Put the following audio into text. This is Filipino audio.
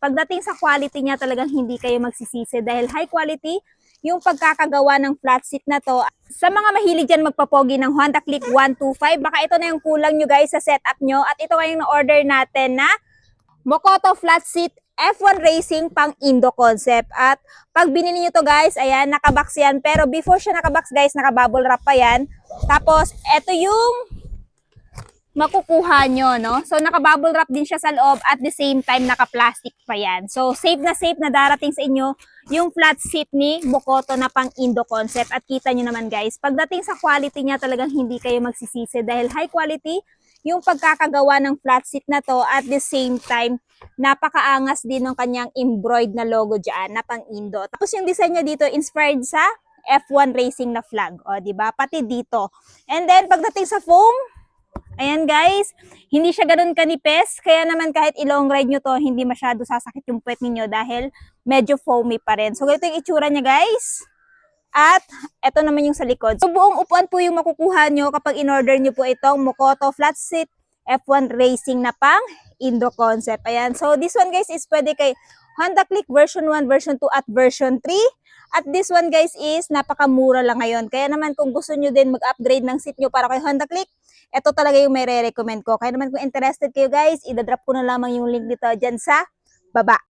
Pagdating sa quality niya, talagang hindi kayo magsisisi dahil high quality yung pagkakagawa ng flat seat na to. Sa mga mahilig dyan magpapogi ng Honda Click 125, baka ito na yung kulang nyo guys sa setup nyo. At ito yung na-order natin na Mokoto flat seat F1 Racing pang Indo concept. At pag binili nyo to guys, ayan, nakabox yan. Pero before siya nakabox guys, nakabubble wrap pa yan. Tapos, ito yung makukuha nyo, no? So, naka-bubble wrap din siya sa loob at the same time, naka-plastic pa yan. So, safe na darating sa inyo yung flat seat ni Mokoto na pang Indo concept. At kita nyo naman guys, pagdating sa quality niya, talagang hindi kayo magsisisi dahil high quality yung pagkakagawa ng flat seat na to. At the same time, napakaangas din ng kanyang embroidered na logo dyan na pang Indo. Tapos yung design niya dito, inspired sa F1 Racing na flag. O, diba? Pati dito. And then, pagdating sa foam, ayan guys, hindi siya ganun kanipis, kaya naman kahit i-long ride nyo to, hindi masyado sasakit yung puwet ninyo dahil medyo foamy pa rin. So, ganito yung itsura niya guys. At, eto naman yung sa likod. So, buong upuan po yung makukuha nyo kapag in-order nyo po itong Mokoto Flat Seat F1 Racing na pang Indo concept. Ayan, so this one guys is pwede kay Honda Click version 1, version 2 at version 3. At this one guys is napakamura lang ngayon. Kaya naman kung gusto nyo din mag-upgrade ng seat nyo para kay Honda Click, ito talaga yung may re-recommend ko. Kaya naman kung interested kayo guys, idadrop ko na lamang yung link dito dyan sa baba.